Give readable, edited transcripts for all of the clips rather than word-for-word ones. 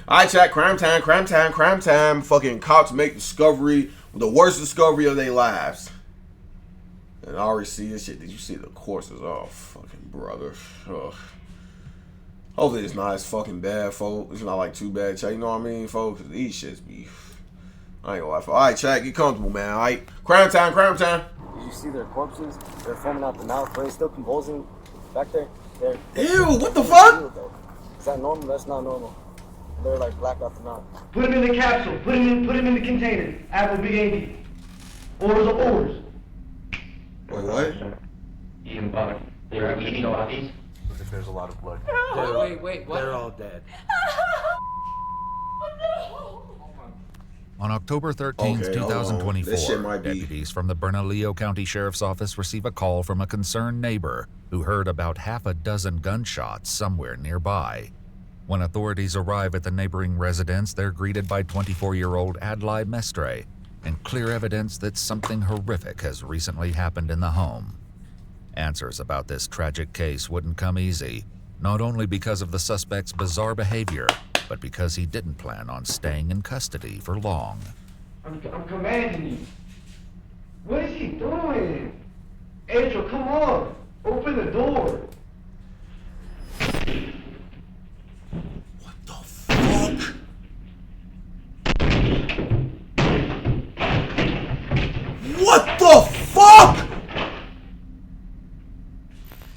Alright, chat, crime time, crime time, crime time. Fucking cops make discovery, the worst discovery of their lives. And I already see this shit. Did you see the courses? Oh, fucking brother. Ugh. Hopefully it's not as fucking bad, folks. It's not like too bad, chat. You know what I mean, folks? These shits be... I ain't gonna lie. Alright, chat, get comfortable, man. Alright, crime time, crime time. Did you see their corpses? They're foaming out the mouth, but they're still convulsing back there. Ew, what the fuck? Is that normal? That's not normal. They're like black out the mouth. Put him in the capsule. Put him in the container. Apple Big 80. Orders of orders. Wait, what? Even better. They're eating bodies. There's a lot of blood. Wait, what? They're all dead. On October 13, 2024, be... deputies from the Bernalillo County Sheriff's Office receive a call from a concerned neighbor who heard about half a dozen gunshots somewhere nearby. When authorities arrive at the neighboring residence, they're greeted by 24-year-old Adlai Mestre and clear evidence that something horrific has recently happened in the home. Answers about this tragic case wouldn't come easy, not only because of the suspect's bizarre behavior, but because he didn't plan on staying in custody for long. I'm commanding you. What is he doing? Angel, come on. Open the door. What the fuck? What the fuck?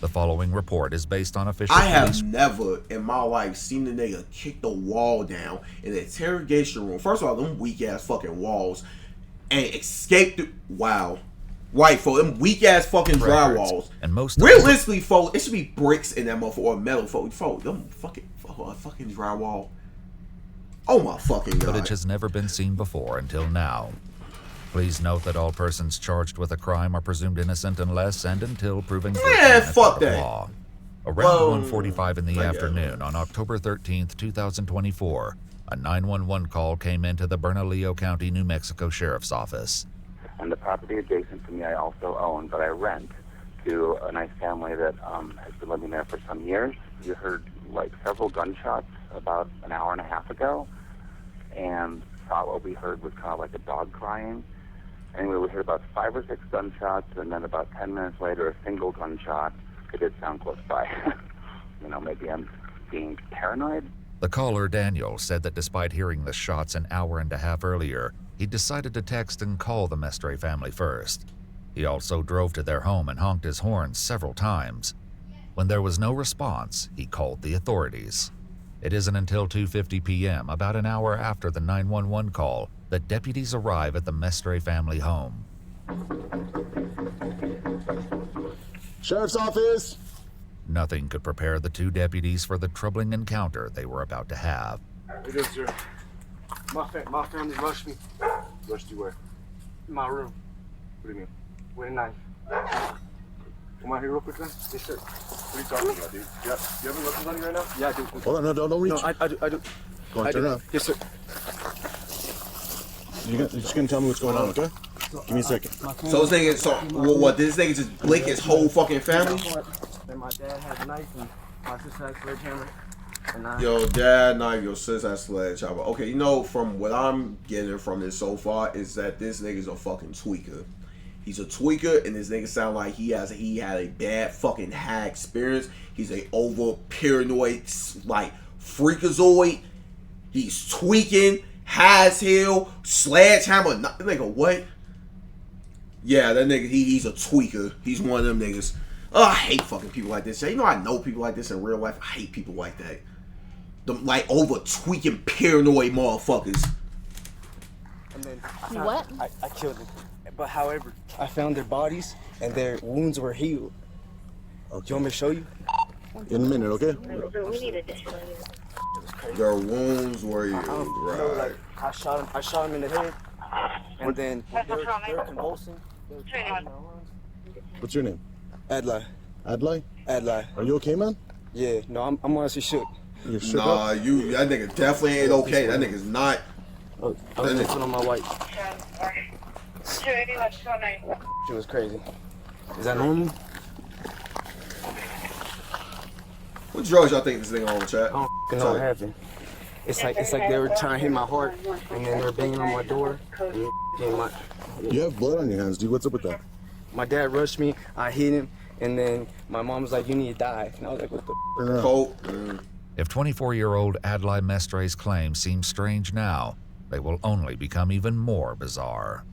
The following report is based on official I have police... never in my life seen the nigga kick the wall down in the interrogation room. First of all, them weak ass fucking walls, and escape the... Wow. Right, folks, them weak ass fucking drywalls. And most realistically, folks, it should be bricks in that motherfucker or metal, folks. Them fucking drywall. Oh my fucking god. Footage has never been seen before until now. Please note that all persons charged with a crime are presumed innocent unless and until proven guilty in a court of law. Around 1:45 in the afternoon on October 13th, 2024, a 911 call came into the Bernalillo County, New Mexico Sheriff's Office. And the property adjacent to me I also own, but I rent to a nice family that has been living there for some years. We heard like several gunshots about an hour and a half ago, and thought what we heard was kind of like a dog crying. Anyway, we heard about 5 or 6 gunshots, and then about 10 minutes later, a single gunshot. It did sound close by. You know, maybe I'm being paranoid. The caller, Daniel, said that despite hearing the shots an hour and a half earlier, he decided to text and call the Mestre family first. He also drove to their home and honked his horn several times. When there was no response, he called the authorities. It isn't until 2:50 p.m., about an hour after the 911 call, that deputies arrive at the Mestre family home. Sheriff's Office! Nothing could prepare the two deputies for the troubling encounter they were about to have. It is, sir. My family rushed me. Rushed you where? In my room. What do you mean? With a knife. Come out here real quick, then. Yes, sir. What are you talking about, dude? You have any weapons on you right now? Yeah, I do. Hold on, no, don't reach. No, I do. Go on, turn around. Yes, sir. You're just gonna tell me what's going on, okay? Give me a second. So this nigga, what, this nigga just blick his whole fucking family? Then my dad had a knife and my sister had a sledgehammer. Yo, dad, knife, your sis has sledgehammer. Okay, you know, from what I'm getting from this so far is that this nigga's a fucking tweaker. He's a tweaker, and this nigga sound like he had a bad fucking high experience. He's a over paranoid, like, freakazoid. He's tweaking, high as hell, sledgehammer, nigga, what? Yeah, that nigga, he's a tweaker. He's one of them niggas. Oh, I hate fucking people like this. You know, I know people like this in real life. I hate people like that. Them, like, over tweaking, paranoid motherfuckers. And then I killed them. But however, I found their bodies and their wounds were healed. Okay. Do you want me to show you? In a minute, okay? We need additional. Their wounds were healed, right? You know, like, I shot him in the head, and then they were convulsing. What's your name? Adlai. Adlai? Adlai. Are you okay, man? Yeah, no, I'm honestly shook. You're shook Nah, up? that nigga definitely ain't okay. That nigga's not. I was just putting on my white. It was crazy. Is that normal? What drugs y'all think this nigga on, chat? I don't know what happened. it's like they were trying to hit my heart, and then they were banging on my door. And You have blood on your hands, dude. What's up with that? my dad rushed me. I hit him, and then my mom was like, "You need to die." And I was like, "What the?" Colt. If 24-year-old Adlai Mestre's claims seem strange now, they will only become even more bizarre.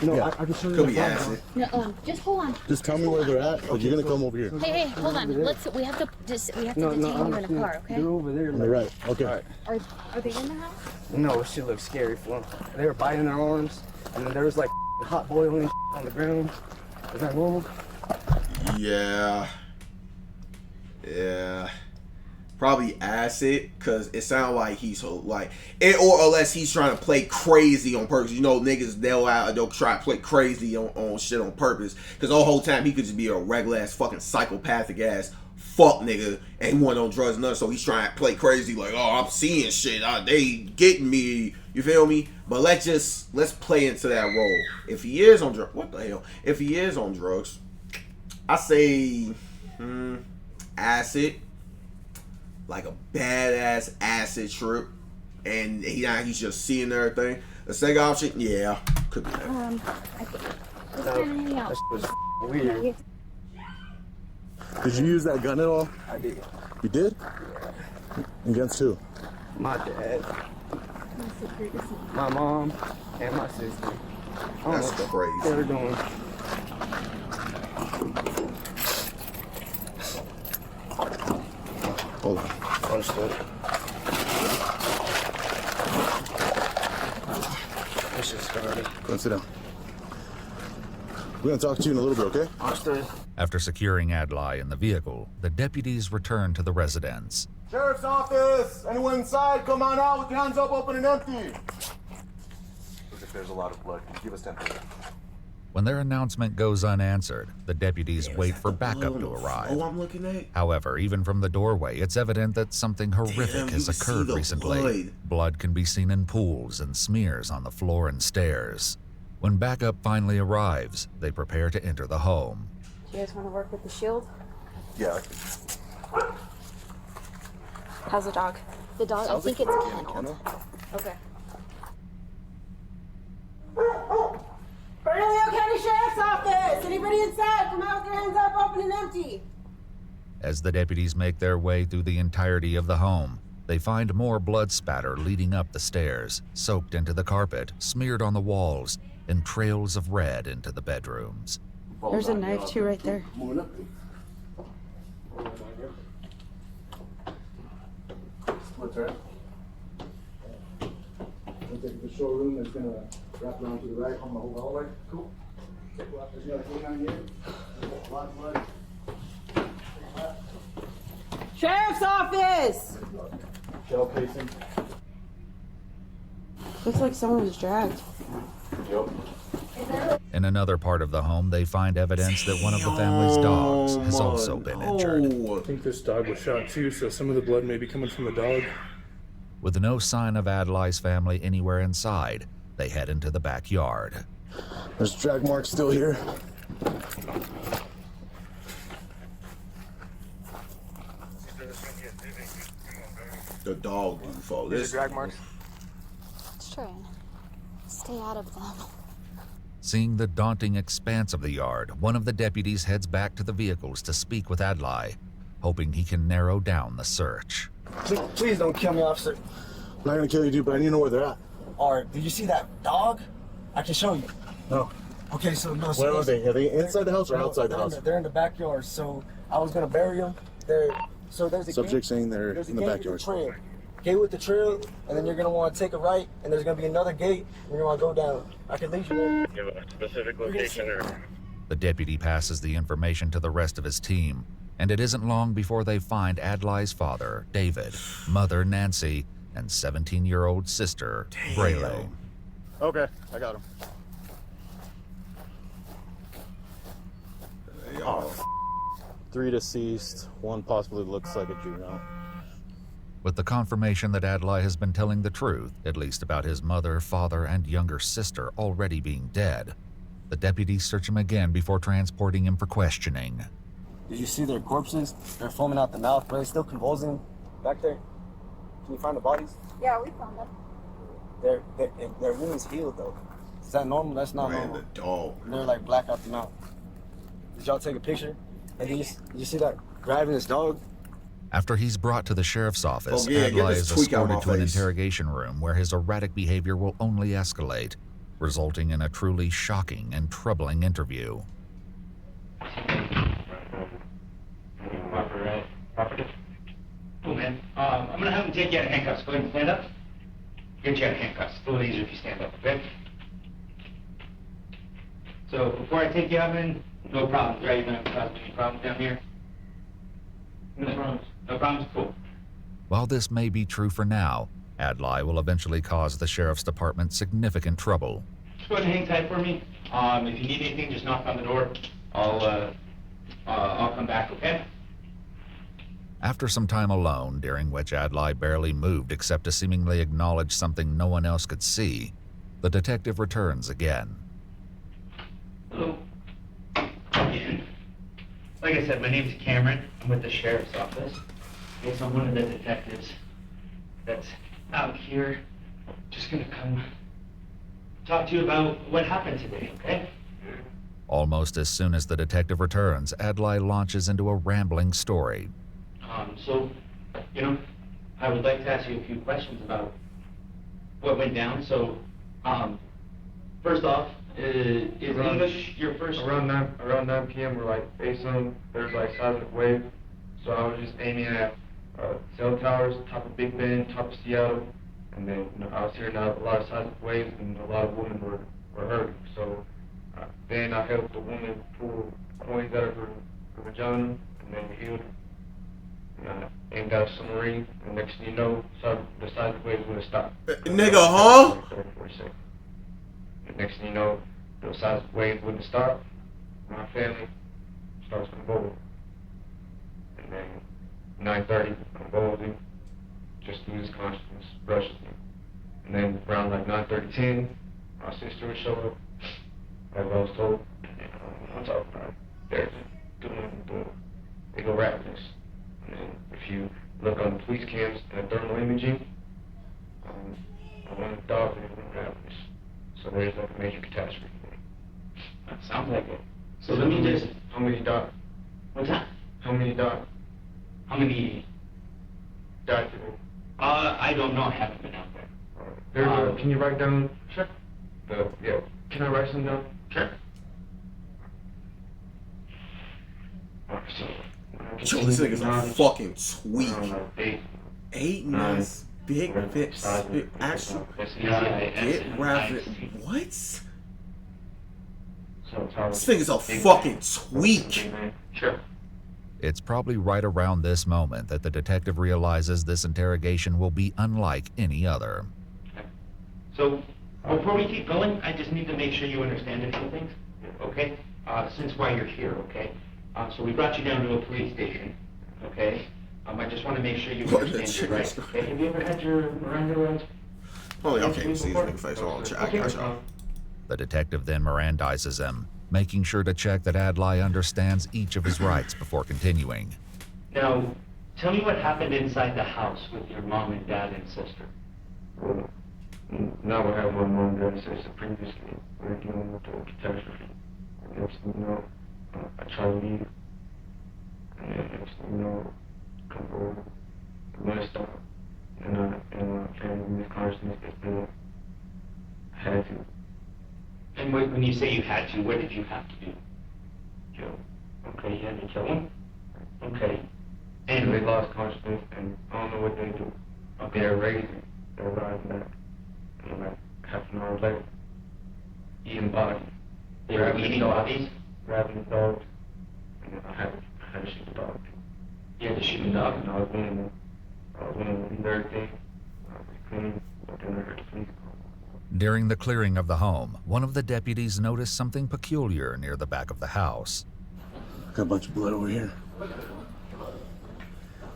No, Yeah. I can show you. Could be acid. No, just hold on. Just tell me where they're at, or you're gonna come over here. Hey, hold on. We have to detain you in a car, okay? They're over there. On the right. Okay. All right. Are they in the house? No, shit looks scary for them. They were biting their arms, and then there was like hot boiling on the ground. Is that normal? Yeah. Probably acid, cause it sounds like he's like it, or unless he's trying to play crazy on purpose. You know, niggas they'll try to play crazy on shit on purpose. Cause the whole time he could just be a regular ass fucking psychopathic ass fuck nigga, and he want on drugs and nothing. So he's trying to play crazy like, oh, I'm seeing shit. They getting me. You feel me? But let's play into that role. If he is on drugs, what the hell? If he is on drugs, I say acid. Like a badass acid trip, and he's just seeing everything. The second option, yeah, could be that. I think let's try to hang out. That shit was weird. Did you use that gun at all? I did. You did? Against who? My dad, my mom, and my sister. I don't That's know what crazy. they were doing. Hold on. Understood. This shit started. Go and sit down. We're gonna talk to you in a little bit, okay? Understood. After securing Adlai in the vehicle, the deputies returned to the residence. Sheriff's office! Anyone inside? Come on out with your hands up, open and empty. Looks like there's a lot of blood. Can you give us temperature? When their announcement goes unanswered, the deputies wait for backup to arrive. Oh, I'm looking at. However, even from the doorway, it's evident that something horrific Damn, has you can see occurred the recently. blood. Blood can be seen in pools and smears on the floor and stairs. When backup finally arrives, they prepare to enter the home. Do you guys want to work with the shield? Yeah. How's the dog? The dog, I think it's kenneled. Okay. Bernalillo County Sheriff's Office! Anybody inside? Come out with your hands up, open and empty. As the deputies make their way through the entirety of the home, they find more blood spatter leading up the stairs, soaked into the carpet, smeared on the walls, and trails of red into the bedrooms. There's a knife too right there. Split turn. We'll take the showroom that's gonna wrap around to the right on the whole hallway. Cool. There's got a clean on here. A lot of blood. Sheriff's Office! Shell casing. Looks like someone was dragged. Yep. In another part of the home, they find evidence that one of the family's dogs has also been injured. Oh, I think this dog was shot too, so some of the blood may be coming from the dog. With no sign of Adlai's family anywhere inside, they head into the backyard. There's drag marks still here. the dog UFO. These are drag marks. Let's try and stay out of them. Seeing the daunting expanse of the yard, one of the deputies heads back to the vehicles to speak with Adlai, hoping he can narrow down the search. Please don't kill me, officer. I'm not gonna kill you, dude, but I need to know where they're at. Alright, did you see that dog? I can show you. No. Okay, so no. Where are they? Are they inside the house or outside the house? They're in the backyard. So I was gonna bury them. So there's a Subject gate. saying they're There's a in the gate backyard. with a trail. Gate with the trail, and then you're gonna want to take a right, and there's gonna be another gate, and you're gonna go down. I can lead you there. You have a specific location or? The deputy passes the information to the rest of his team, and it isn't long before they find Adlai's father, David, mother, Nancy, and 17-year-old sister, Braylon. Okay, I got him. Oh, 3 deceased, 1 possibly looks like a juvenile. With the confirmation that Adlai has been telling the truth, at least about his mother, father, and younger sister already being dead, the deputies search him again before transporting him for questioning. Did you see their corpses? They're foaming out the mouth. Were they still convulsing back there? Can you find the bodies? Yeah, we found them. Their wounds healed though. Is that normal? That's not normal. The dog. And they're like black out the mouth. Did y'all take a picture? And then you see that grabbing his dog? After he's brought to the sheriff's office, get Adlai this is tweak out escorted my to an face. interrogation room where his erratic behavior will only escalate, resulting in a truly shocking and troubling interview. Cool, man. I'm gonna have him take you out of handcuffs. Go ahead and stand up. Get you out of handcuffs. It's a little easier if you stand up, okay? So before I take you out, man, no problems, right? You're not gonna cause any problems down here? No problems. No problems? Cool. While this may be true for now, Adlai will eventually cause the sheriff's department significant trouble. Just go ahead and hang tight for me. If you need anything, just knock on the door. I'll come back, okay? After some time alone, during which Adlai barely moved except to seemingly acknowledge something no one else could see, the detective returns again. Hello. Again. Like I said, my name's Cameron. I'm with the sheriff's office. I guess I'm one of the detectives that's out here. Just gonna come talk to you about what happened today, okay? Almost as soon as the detective returns, Adlai launches into a rambling story. So, I would like to ask you a few questions about what went down. So, first off, is English your first? Around 9 p.m. we're like facing, there's like seismic wave. So I was just aiming at cell towers, top of Big Bend, top of Seattle. And then I was hearing a lot of seismic waves and a lot of women were hurting. So then I helped the woman pull coins out of her vagina and then healed her. And got a submarine, and next thing you know, the seismic waves would have stopped. Nigga, huh? 30, 40 seconds. And next thing you know, the seismic waves wouldn't stop. My family starts convulsing. And then 9:30, convulsing, just loses consciousness, rushes me. And then around like 9:30, 10, my sister would show up, as I was told. And I'm talking about they're doing the illegal rapidness. And if you look on the police cams and the thermal imaging, one of the dogs is going to happen. So there's like a major catastrophe. That sounds like it. So let me just... How many died? What's that? How many died? How many died today? I don't know. I haven't been out there. Can you write down? Sure. Yeah. Can I write something down? Sure. Yo, this nigga's a fucking tweak. 8 months, big fit, actual, get rapid. What? This nigga's a fucking tweak. Sure. It's probably right around this moment that the detective realizes this interrogation will be unlike any other. So, before we keep going, I just need to make sure you understand a few things, okay? Since why you're here, okay? So we brought you down to a police station, okay? I just want to make sure you understand your rights, okay? Have you ever had your Miranda rights? Oh, y'all can't see his nigga face. Hold on, I got y'all. The detective then Mirandizes him, making sure to check that Adlai understands each of his rights before continuing. Now, tell me what happened inside the house with your mom and dad and sister. Well, now I have my mom and dad and sister previously. We're dealing with the catastrophe. Next thing you know, I try to leave. And then next thing you know, come over, messed up. And my family misconsciousness is still had to. And when you say you had to, what did you have to do? Kill. Okay, you had to kill him? Okay. And they lost consciousness, and I don't know what they do. Okay. They're raising, they're riding back. And like half an hour later, eating bodies. They were eating bodies? Grabbing the dogs. And I had to shoot the dog. You had to shoot the dog? And I was winning to leave everything. I was clean, but then I heard the police call. During the clearing of the home, one of the deputies noticed something peculiar near the back of the house. Got a bunch of blood over here.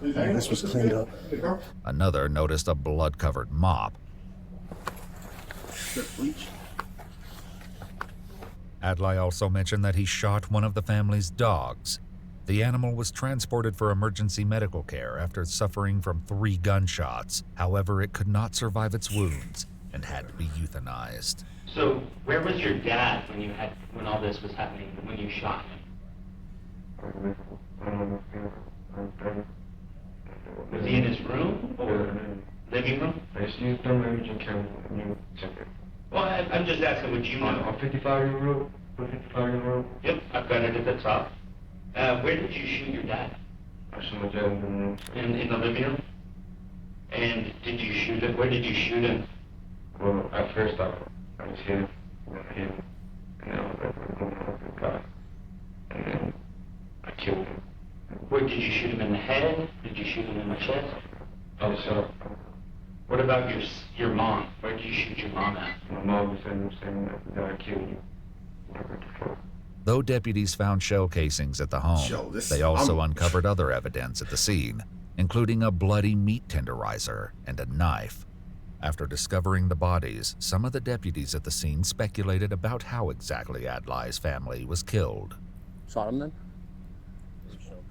This was cleaned up. Another noticed a blood-covered mop. Adlai also mentioned that he shot one of the family's dogs. The animal was transported for emergency medical care after suffering from 3 gunshots. However, it could not survive its wounds and had to be euthanized. So, where was your dad when all this was happening, when you shot him? Was he in his room or living room? Well, I'm just asking what you know. On 55-year-old. Yep, I've got it at the top. Where did you shoot your dad? I shot my dad in the room. In the living room? And did you shoot him? Where did you shoot him? Well, at first I just hit him. And then I was like, God. And then I killed him. Where did you shoot him, in the head? Did you shoot him in the chest? I was shot. What about your mom? Where did you shoot your mom at? My mom was saying that I killed you. Though deputies found shell casings at the home, they also uncovered other evidence at the scene, including a bloody meat tenderizer and a knife. After discovering the bodies, some of the deputies at the scene speculated about how exactly Adlai's family was killed. Shot him then?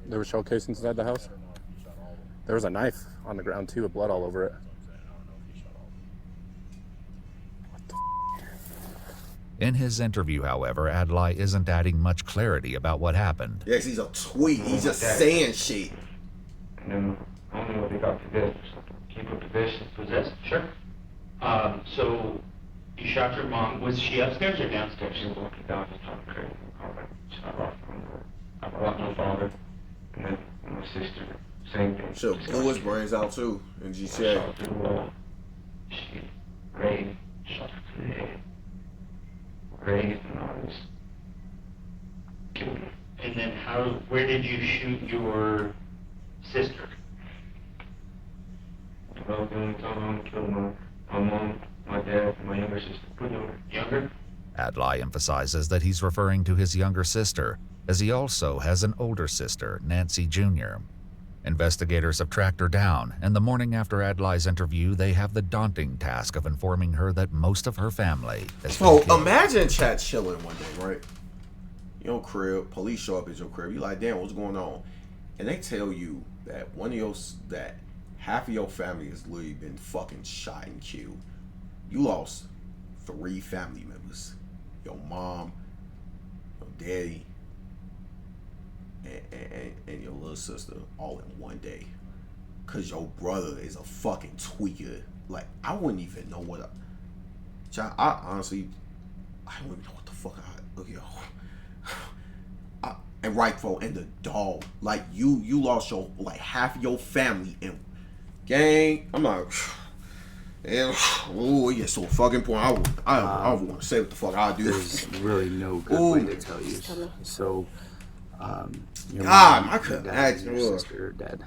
There were shell casings inside the house? There was a knife on the ground too, with blood all over it. In his interview, however, Adlai isn't adding much clarity about what happened. Yes, he's a tweet. He's just saying shit. And then I don't know what they got possessed or something. Can you put possessed? Sure. So you shot your mom. Was she upstairs or downstairs? She was walking down, just talking crazy. I was like, shut off. I brought my father, and then my sister, same thing. She'll blew his brains out too in GTA. Shot through the wall. She raised, shot through the head. Raised and all this. Killed him. And then where did you shoot your sister? Well, the only time I want to kill my mom, my dad, and my younger sister. Younger? Adlai emphasizes that he's referring to his younger sister, as he also has an older sister, Nancy Jr. Investigators have tracked her down, and the morning after Adlai's interview, they have the daunting task of informing her that most of her family has been killed. Imagine chat chilling one day, right? Your crib, police show up at your crib. You like, damn, what's going on? And they tell you that that half of your family has literally been fucking shot and killed. You lost 3 family members: your mom, your daddy, and your little sister, all in one day. Cause your brother is a fucking tweaker. Like, I wouldn't even know what I honestly, I don't even know what the fuck and rightful and the dog. Like, you lost your, like, half of your family and gang. I'm like, and oh, it gets so fucking point. I don't want to say what the fuck I do. There's really no good way to tell you. So, your God, mom, I couldn't your dad, imagine. your sister are dead.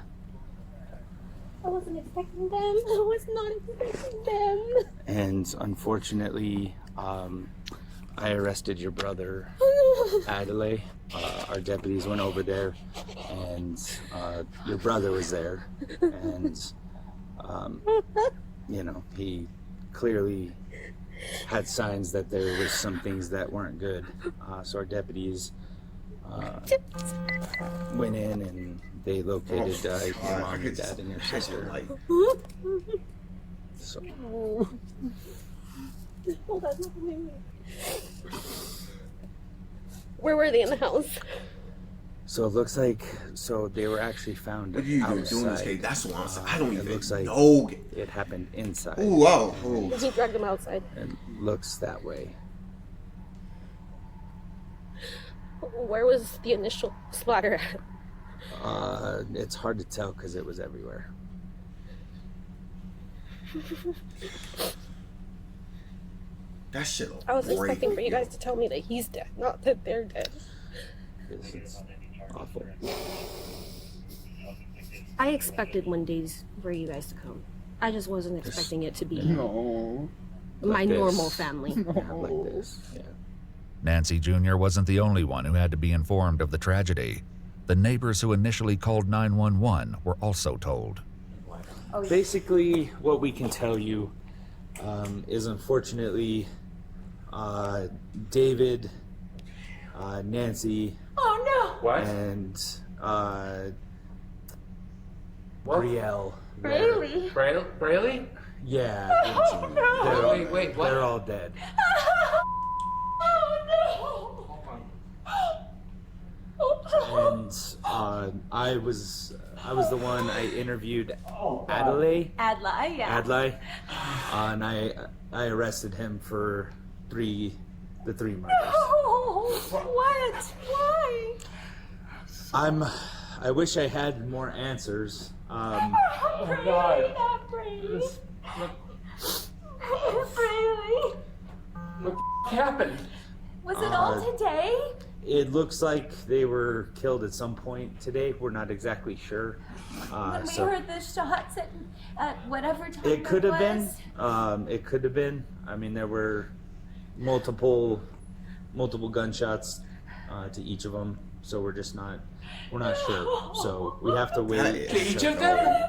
I wasn't expecting them. I was not expecting them. And unfortunately, I arrested your brother, Adelaide. Our deputies went over there, and your brother was there, and you know, he clearly had signs that there was some things that weren't good. So our deputies went in and they located your mom, your dad, and your sister. So. Hold on, wait. Where were they in the house? So it looks like, they were actually found outside. Doing this case? That's what I'm saying. I don't even looks like know. It happened inside. Ooh, wow. Did he drag them outside? It looks that way. Where was the initial splatter at? It's hard to tell because it was everywhere. That shit. I was expecting for you guys to tell me that he's dead, not that they're dead. It's awful. I expected one days for you guys to come. I just wasn't expecting it to be my normal family. Like this. Yeah. Nancy Jr. wasn't the only one who had to be informed of the tragedy. The neighbors who initially called 911 were also told. Basically, what we can tell you is unfortunately David, Nancy, Oh no! and Brielle. Really? Braley? Yeah. Oh, no. Wait, what? They're all dead. And I was the one I interviewed Adelaide. Adlai, yeah. Adlai, and I arrested him for the three murders. Oh, what? Why? I wish I had more answers. Brady, not Brady. Brady. What the happened? Was it all today? It looks like they were killed at some point today. We're not exactly sure. When we So heard the shots at whatever time it could have been. was. It could have been. I mean, there were multiple gunshots to each of them. So we're not sure. So we have to wait. To each of them?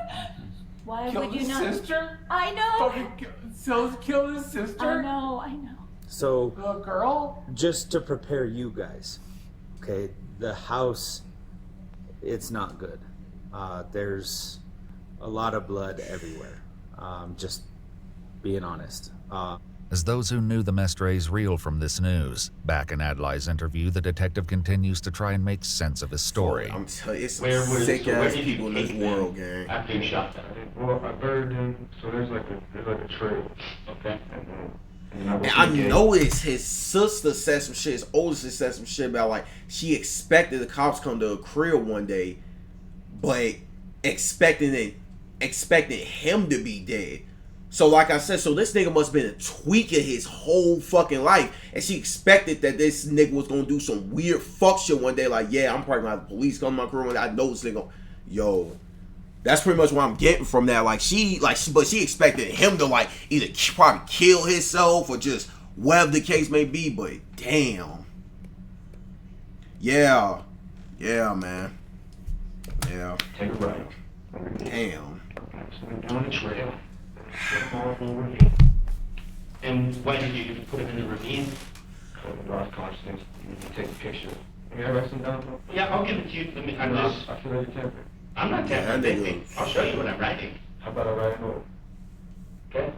Why Killed would you his not? sister? I know. Fucking killed his sister? I know. So The girl? just to prepare you guys, okay? The house, it's not good. There's a lot of blood everywhere. Just being honest. As those who knew the Mestres reel from this news, back in Adlai's interview, the detective continues to try and make sense of his story. I'm telling you, it's Where was- sick so where ass did you people in this take them world, gang. after you shot them? Well, I buried them, so there's like a trail. Okay. And I know it's his sister said some shit, his older sister said some shit about like she expected the cops to come to her crib one day, but expecting him to be dead. So like I said, so this nigga must have been a tweaker his whole fucking life, and she expected that this nigga was gonna do some weird fuck shit one day. Like, yeah, I'm probably gonna have the police come to my crib one day. I know this nigga. Yo, that's pretty much what I'm getting from that. But she expected him to like either probably kill himself or just whatever the case may be. But damn, yeah, man, yeah. Take a right. Damn. Down the trail. And why did you put him in the ravine? Lost consciousness. You take a picture. May I write some down? Yeah, I'll give it to you. I feel like you're tampering. I'm not tampering anything. I'll show you what I'm writing. How about I write a note? Okay?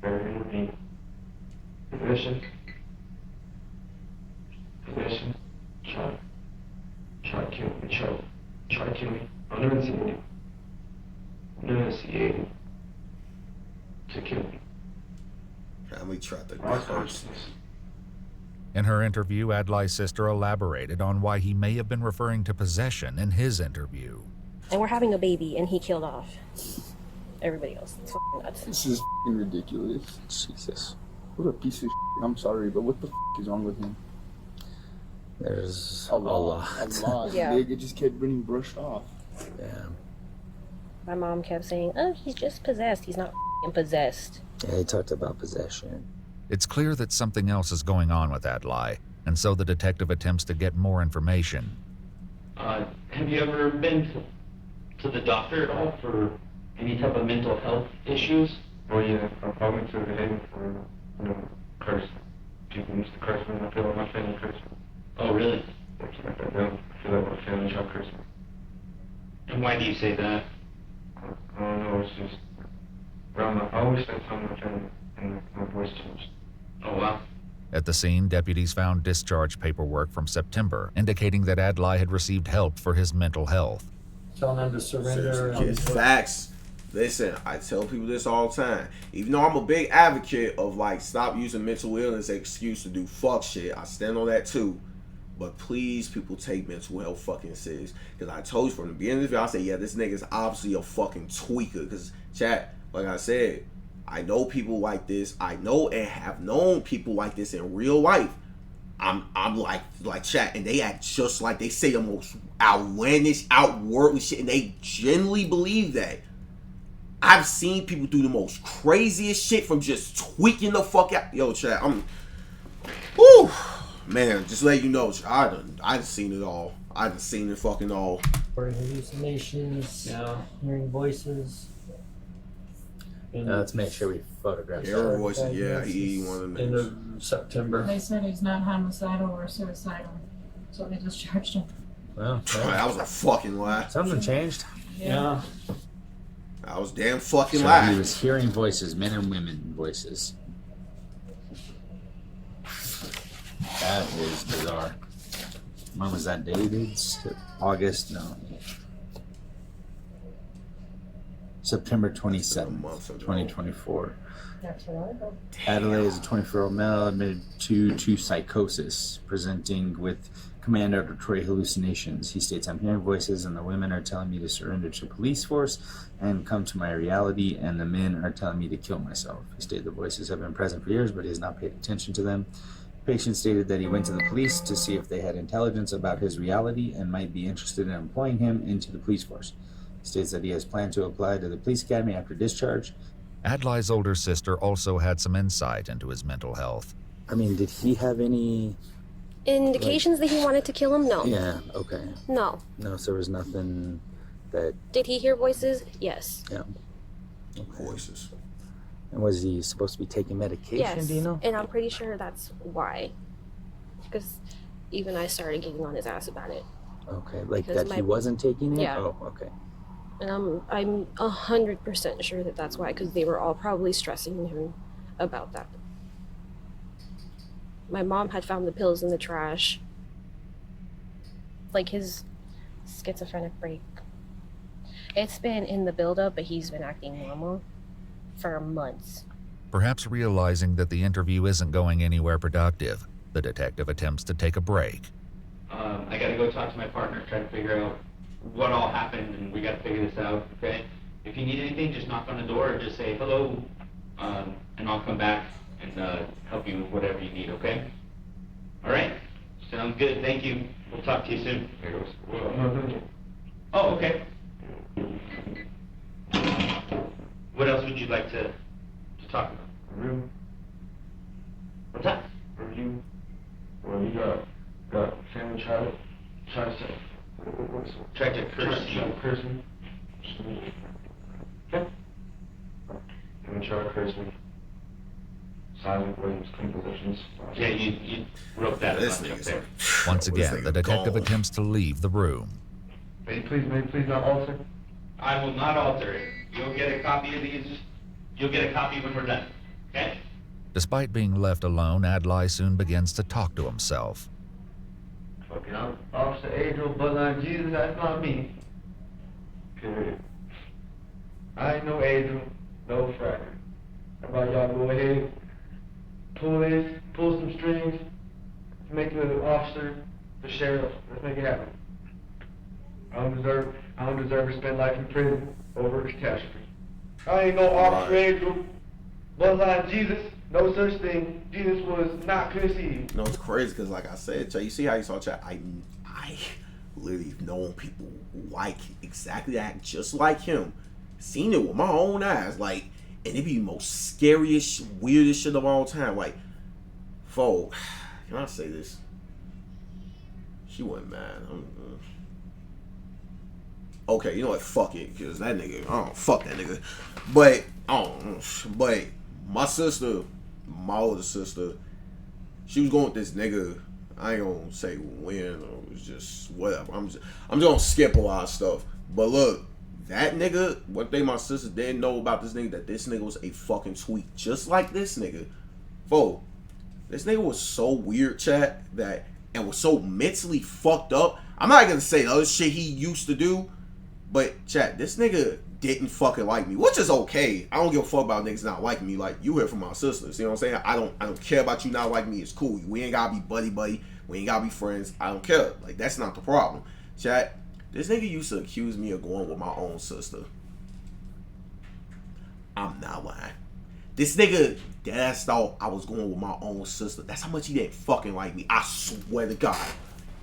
Buried in the ravine. Position. Try to kill me. Try to kill me. Unenunciated. To kill me. Family tried to curse. In her interview, Adlai's sister elaborated on why he may have been referring to possession in his interview. And we're having a baby, and he killed off everybody else. It's fucking nuts. This is fucking ridiculous. Jesus. What a piece of shit. I'm sorry, but what the is wrong with him? There's a lot. Yeah. It just kept getting brushed off. Yeah. My mom kept saying, oh, he's just possessed. He's not possessed. Yeah, he talked about possession. It's clear that something else is going on with Adlai, and so the detective attempts to get more information. Have you ever been to the doctor at all for any type of mental health issues? Oh yeah, I went to the Haven for, curse. People used to curse me, and I feel like my family cursed me. Oh, really? I feel like my family tried to curse me. And why do you say that? I don't know, it's just, I always spent time with my family, and my voice changed. Oh, wow. At the scene, deputies found discharge paperwork from September, indicating that Adlai had received help for his mental health. Telling them to surrender. Kids, facts. Listen, I tell people this all the time. Even though I'm a big advocate of like stop using mental illness as an excuse to do fuck shit, I stand on that too. But please, people, take mental health fucking serious. Because I told you from the beginning of the video, I said, yeah, this nigga's obviously a fucking tweaker. Because, chat, like I said, I know people like this. I know and have known people like this in real life. I'm like chat, and they act just like they say the most outlandish, outwardly shit, and they genuinely believe that. I've seen people do the most craziest shit from just tweaking the fuck out. Yo, chat, woo, man, just let you know, I done seen it all. I done seen it fucking all. Or hallucinations, hearing voices. Let's make sure we photograph. Hearing voices, yeah, he one of the End of September. They said he's not homicidal or suicidal. So they discharged him. Well, that was a fucking lie. Something changed. Yeah. That was damn fucking So lie. he was hearing voices, men and women voices. That is bizarre. When was that dated? August? No. September 27th, 2024. That's right. Adelaide is a 24-year-old male admitted to psychosis, presenting with command auditory hallucinations. He states, "I'm hearing voices and the women are telling me to surrender to police force and come to my reality, and the men are telling me to kill myself." He stated the voices have been present for years, but he has not paid attention to them. The patient stated that he went to the police to see if they had intelligence about his reality and might be interested in employing him into the police force. He states that he has planned to apply to the police academy after discharge. Adlai's older sister also had some insight into his mental health. I mean, did he have any indications that he wanted to kill him? No. Yeah, okay. No. No, so there was nothing that... Did he hear voices? Yes. Yeah. Okay. Voices. And was he supposed to be taking medication, Yes. do you know? And I'm pretty sure that's why. Because even I started getting on his ass about it. Okay, like Because that he wasn't taking it? Yeah. Oh, okay. And I'm 100% sure that that's why, because they were all probably stressing him about that. My mom had found the pills in the trash. Like his schizophrenic break. It's been in the buildup, but he's been acting normal for months. Perhaps realizing that the interview isn't going anywhere productive, the detective attempts to take a break. I gotta go talk to my partner, try to figure out what all happened, and we gotta figure this out, okay? If you need anything, just knock on the door or just say hello, and I'll come back and help you with whatever you need, okay? All right? Sounds good, thank you. We'll talk to you soon. Oh, okay. What else would you like to talk about? Review. What's that? Review. Well, you got family try to say. Tried to curse you. Try to curse me. Okay. Family try to curse me. Silent Williams, clean positions. Yeah, you wrote that This up nigga's there. Once again, the detective attempts to leave the room. May you please not alter. I will not alter it. You'll get a copy of these. You'll get a copy when we're done. Okay? Despite being left alone, Adlai soon begins to talk to himself. Fucking Officer Adriel, Bloodline Jesus, that's not me. Period. I ain't no Adriel, no fracker. How about y'all go ahead, pull some strings, make me the officer, the sheriff, let's make it happen. I don't deserve to spend life in prison over a catastrophe. I ain't no Officer Adriel, Bloodline Jesus, no such thing. Jesus was not conceived. You know, it's crazy because, like I said, Chat, you see how you saw Chat? I literally known people like exactly that, just like him. Seen it with my own eyes, like, and it be the most scariest, weirdest shit of all time. Like, folk, can I say this? She wasn't mad. Okay, you know what? Fuck it, because that nigga, fuck that nigga. But, but my sister, my older sister, she was going with this nigga. I ain't gonna say when, or it was just whatever. I'm just gonna skip a lot of stuff. But look, that nigga, one thing my sister didn't know about this nigga, that this nigga was a fucking tweak, just like this nigga. Fo, this nigga was so weird, Chat, that, and was so mentally fucked up. I'm not gonna say the other shit he used to do, but Chat, this nigga didn't fucking like me, which is okay. I don't give a fuck about niggas not liking me. Like, you hear from my sisters, you know what I'm saying? I don't care about you not liking me. It's cool. We ain't gotta be buddy. We ain't gotta be friends. I don't care. Like, that's not the problem. Chat, this nigga used to accuse me of going with my own sister. I'm not lying. This nigga deadass thought I was going with my own sister. That's how much he didn't fucking like me. I swear to God.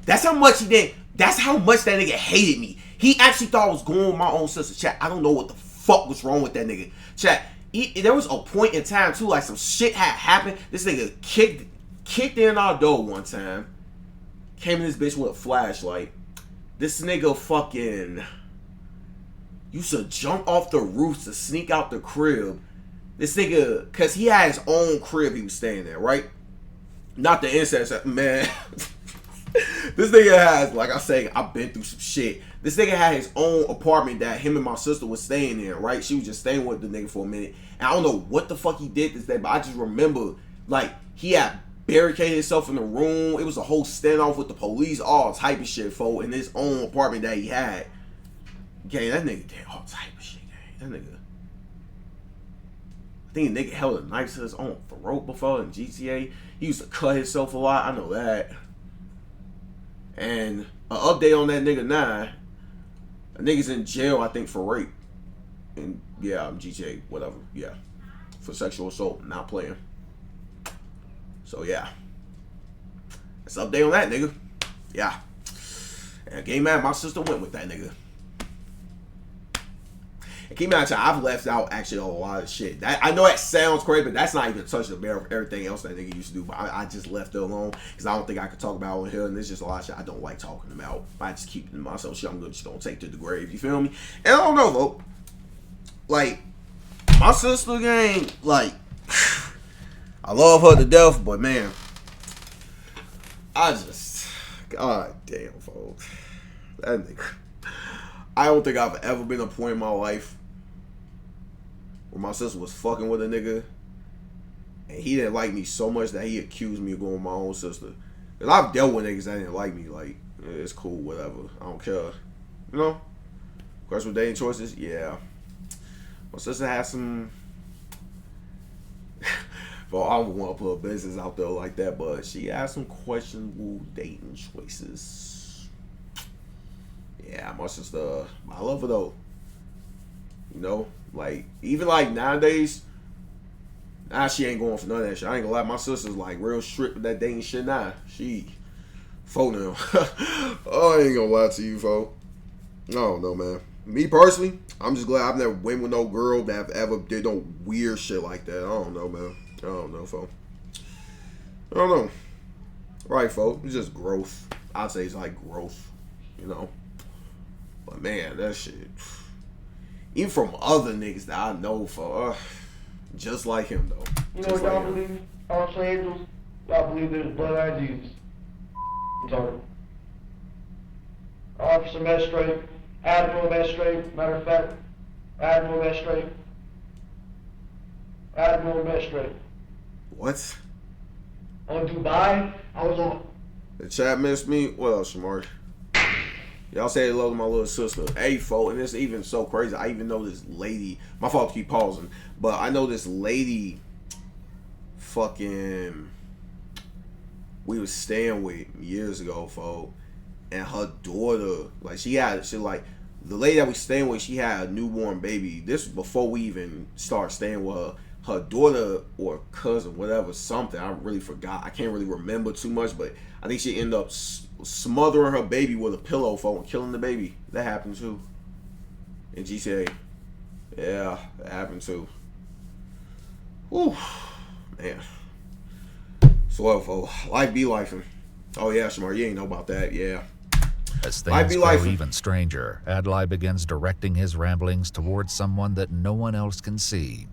That's how much he did. That's how much that nigga hated me. He actually thought I was going with my own sister. Chat, I don't know what the fuck was wrong with that nigga. Chat, there was a point in time too, like some shit had happened. This nigga kicked in our door one time. Came in this bitch with a flashlight. This nigga fucking used to jump off the roof to sneak out the crib. This nigga, cause he had his own crib he was staying there, right? Not the incest, man. This nigga has, like I say, I've been through some shit. This nigga had his own apartment that him and my sister was staying in, right? She was just staying with the nigga for a minute. And I don't know what the fuck he did this day, but I just remember, like, he had barricaded himself in the room. It was a whole standoff with the police, all type of shit, folk, in his own apartment that he had. Gang, that nigga did all type of shit, gang. That nigga. I think the nigga held a knife to his own throat before in GTA. He used to cut himself a lot. I know that. And an update on that nigga now. A nigga's in jail, I think, for rape. And yeah, I'm GTA, whatever. Yeah. For sexual assault, not playing. So yeah. That's an update on that nigga. Yeah. And game man, my sister went with that nigga. And keep in mind, I've left out actually a lot of shit. I know that sounds crazy, but that's not even touching the barrel of everything else that nigga used to do. But I just left it alone because I don't think I could talk about it on here. And there's just a lot of shit I don't like talking about. I just keep it to myself. Shit I'm just gonna take to the grave. You feel me? And I don't know, though. Like, my sister, gang, like, I love her to death, but man, God damn, folks. That nigga. I don't think I've ever been a point in my life where my sister was fucking with a nigga and he didn't like me so much that he accused me of going with my own sister. Because I've dealt with niggas that didn't like me. Like, yeah, it's cool, whatever. I don't care. You know? Questionable dating choices? Yeah. My sister has some... Well, I don't want to put her business out there like that, but she has some questionable dating choices. Yeah, my sister, I love her though. You know, like, even like nowadays, nah, she ain't going for none of that shit. I ain't gonna lie, my sister's like real strict with that dating shit now. She, folk now. Oh, I ain't gonna lie to you, folk. I don't know, man. Me personally, I'm just glad I've never went with no girl that have ever did no weird shit like that. I don't know, man. I don't know, folk. I don't know. Right, folk. It's just growth. I'd say it's like growth, you know. But man, that shit. Even from other niggas that I know for, just like him though. You know what y'all believe? Archangels? Angels? Y'all believe there's blood eyed Jesus? Retarded. Officer Mestre, Admiral Mestre, matter of fact, Admiral Mestre. Admiral Mestre. What? On Dubai, I was on. The chat missed me. What else, Shamar? Y'all say hello to my little sister. Hey, folks, and it's even so crazy. I even know this lady. My fault to keep pausing. But I know this lady fucking we was staying with years ago, folks. And her daughter, like, the lady that we staying with, she had a newborn baby. This was before we even started staying with her. Her daughter or cousin, whatever, something, I really forgot. I can't really remember too much, but I think she ended up smothering her baby with a pillow and killing the baby. That happened too. In GTA. Yeah, that happened too. Whew. Man. So what, folks? Life be lifing. Oh yeah, Shamar, you ain't know about that. Yeah. As things grow even stranger, Adlai begins directing his ramblings towards someone that no one else can see.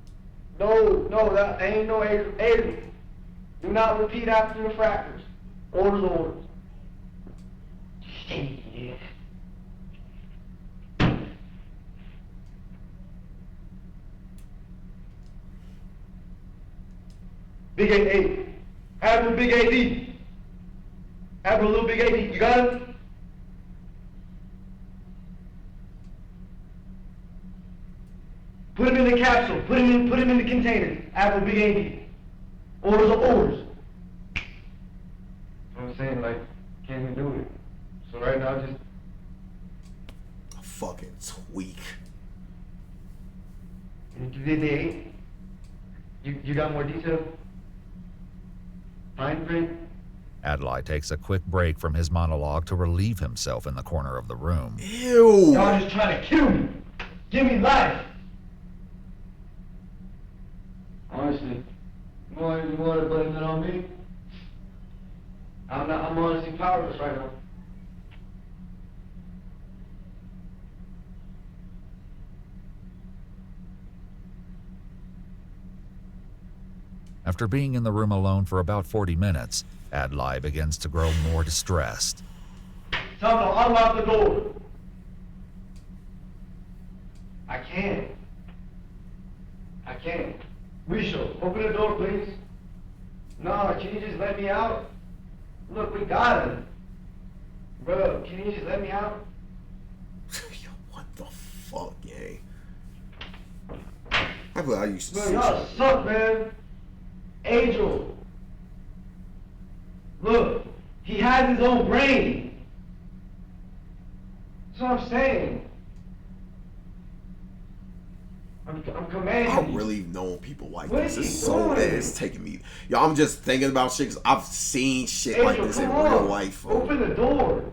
No, that ain't no Adrian. Do not repeat after the fractors. Orders. Shit. Big 8. Admiral Big AD. Admiral Little Big AD. You got it? Put him in the capsule. Put him in the container. Admiral Big AD. Orders are orders. I'm saying, like, can't even do it. So right now, just a fucking tweak. Did they? You got more detail? Fine print? Adlai takes a quick break from his monologue to relieve himself in the corner of the room. Ew! Y'all just trying to kill me. Give me life. Honestly, you want to blame it on me? I'm honestly powerless right now. After being in the room alone for about 40 minutes, Adlai begins to grow more distressed. Tell them to unlock the door. I can't. I can't. Risho, open the door, please. No, can you just let me out? Look, we got him. Bro, can you just let me out? Yo, what the fuck, gang? I used to Bro, see y'all shit. suck, man. Angel. Look, he has his own brain. That's what I'm saying. I'm commanding. I really know people like What this. is he It's so doing? it's taking me. Yo, I'm just thinking about shit because I've seen shit like Angel, this in come real on. life. Open the door.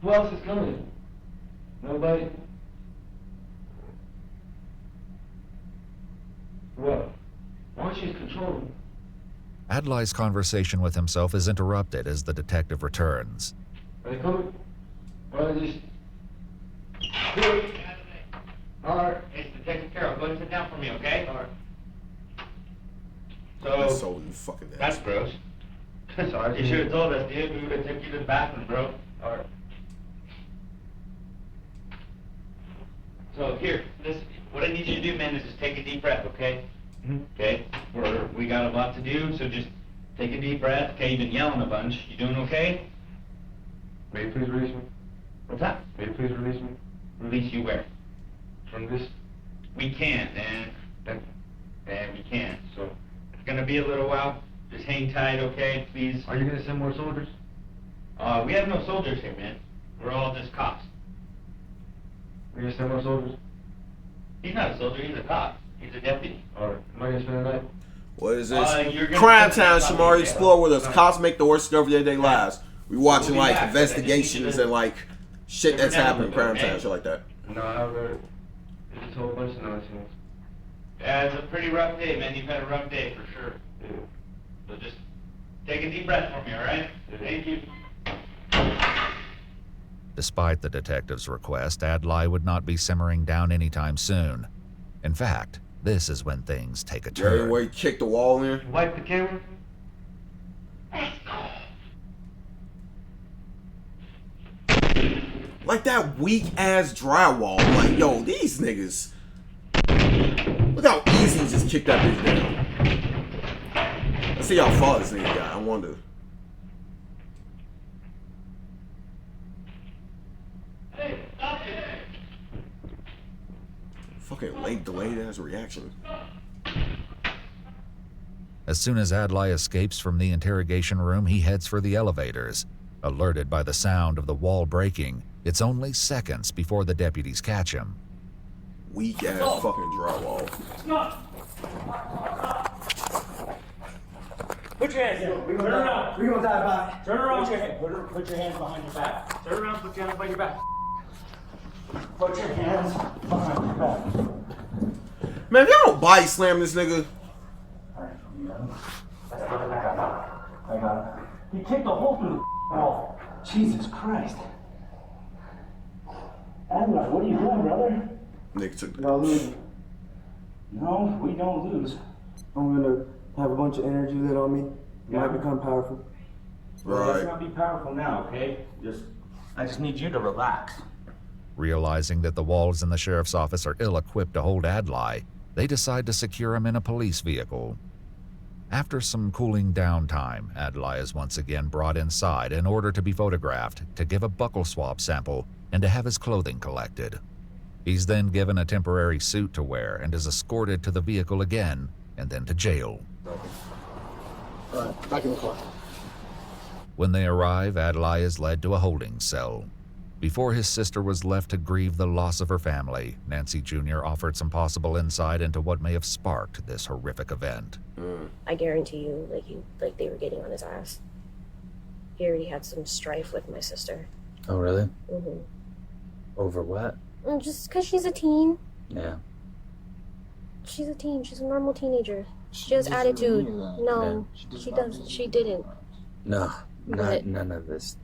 Who else is coming? Nobody? What? Why don't you just control him? Adlai's conversation with himself is interrupted as the detective returns. Are they coming? Or are they just... Do it. Alright. It's Detective Carroll. Go and sit down for me, okay? Alright. That's So, so fucking that's gross. Sorry. You should have told us, dude. We would have took you to the bathroom, bro. Alright. So, here, this, what I need you to do, man, is just take a deep breath, okay? Okay? We got a lot to do, so just take a deep breath. Okay, you've been yelling a bunch. You doing okay? May you please release me? What's that? May you please release me? Release you where? From this? We can't, and we can't. So it's gonna be a little while. Just hang tight, okay? Please. Are you gonna send more soldiers? We have no soldiers here, man. We're all just cops. Are you gonna send more soldiers? He's not a soldier. He's a cop. He's a deputy. Alright. Am I gonna spend the night? What is this? You're gonna Crime spend Town, the night Shamari on Explore, where the No. cops make the worst discovery of their lives. We watching We'll be like back, but I just need you investigations to- and like shit that's Remember happened in Crime okay? Town, shit like that. No, I read it. It's just a whole bunch of nonsense. Yeah, it's a pretty rough day, man. You've had a rough day for sure. Yeah. So just take a deep breath for me, all right? Thank you. Despite the detective's request, Adlai would not be simmering down anytime soon. In fact, this is when things take a Yeah, turn. where he kicked the wall in. Wipe the camera. Like that weak ass drywall. Like, yo, these niggas. Look how easy he just kicked that bitch down. Let's see how far this nigga got. I wonder. Fucking late, delayed ass reaction. As soon as Adlai escapes from the interrogation room, he heads for the elevators. Alerted by the sound of the wall breaking, it's only seconds before the deputies catch him. Weak ass fucking drywall. Put your hands down. Turn around. We gonna die by. Turn around. Put your hands behind your back. Turn around. Put your hands behind your back. Put your hands behind your back. Man, if y'all don't body slam this nigga. I got it. He kicked a hole through the wall. Jesus Christ. Adlai, what are you doing, brother? Nigga took Y'all losing. No, we don't lose. I'm gonna have a bunch of energy lit on me. Might become powerful. Well, let's Right. not be powerful now, okay? I just need you to relax. Realizing that the walls in the sheriff's office are ill-equipped to hold Adlai, they decide to secure him in a police vehicle. After some cooling down time, Adlai is once again brought inside in order to be photographed, to give a buckle swab sample, and to have his clothing collected. He's then given a temporary suit to wear and is escorted to the vehicle again, and then to jail. Alright, back in the car. When they arrive, Adlai is led to a holding cell. Before his sister was left to grieve the loss of her family, Nancy Jr. offered some possible insight into what may have sparked this horrific event. I guarantee you, like they were getting on his ass. He already had some strife with my sister. Oh, really? Mm-hmm. Over what? Just because she's a teen. Yeah. She's a teen. She's a normal teenager. She has attitude. No, she doesn't. She didn't. No, But- none of this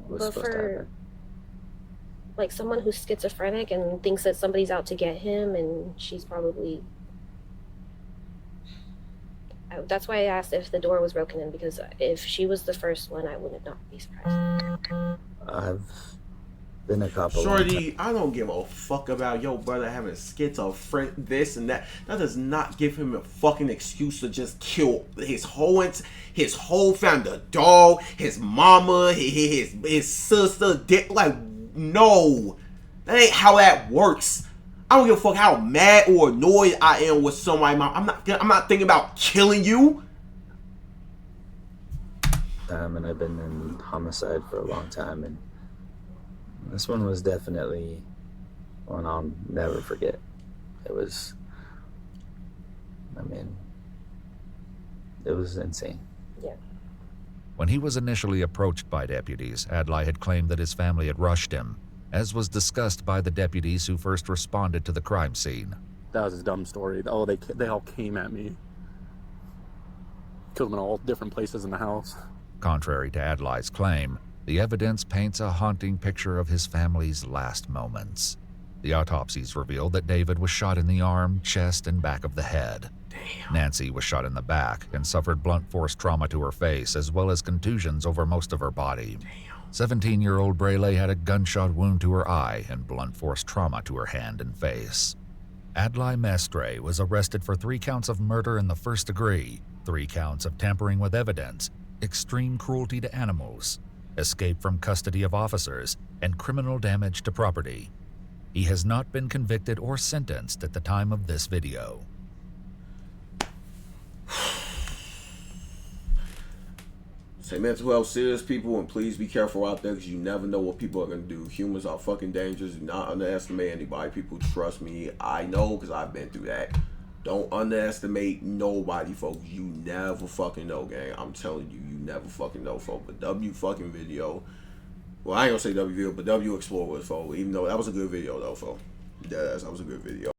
was But supposed to for happen. like someone who's schizophrenic and thinks that somebody's out to get him, and she's probably, That's why I asked if the door was broken in, because if she was the first one, I would not be surprised. I've been a couple. Shorty, I don't give a fuck about your brother having schizophrenia, this and that. That does not give him a fucking excuse to just kill his whole family, the dog, his mama, his sister. Like, no, that ain't how that works. I don't give a fuck how mad or annoyed I am with somebody. I'm not thinking about killing you. And I've been in homicide for a long time, and this one was definitely one I'll never forget. It was, I mean, it was insane. Yeah. When he was initially approached by deputies, Adlai had claimed that his family had rushed him, as was discussed by the deputies who first responded to the crime scene. That was a dumb story. Oh, they all came at me. Killed them in all different places in the house. Contrary to Adlai's claim, the evidence paints a haunting picture of his family's last moments. The autopsies revealed that David was shot in the arm, chest, and back of the head. Damn. Nancy was shot in the back and suffered blunt force trauma to her face, as well as contusions over most of her body. 17-year-old Brele had a gunshot wound to her eye and blunt force trauma to her hand and face. Adlai Mestre was arrested for 3 counts of murder in the first degree, 3 counts of tampering with evidence, extreme cruelty to animals, escape from custody of officers, and criminal damage to property. He has not been convicted or sentenced at the time of this video. Say mental health serious, people, and please be careful out there, because you never know what people are going to do. Humans are fucking dangerous. Do not underestimate anybody. People, trust me. I know, because I've been through that. Don't underestimate nobody, folks. You never fucking know, gang. I'm telling you, you never fucking know, folks. But W fucking video. Well, I ain't gonna say W video, but W Explorer was, folks. Even though that was a good video, though, folks. That was a good video.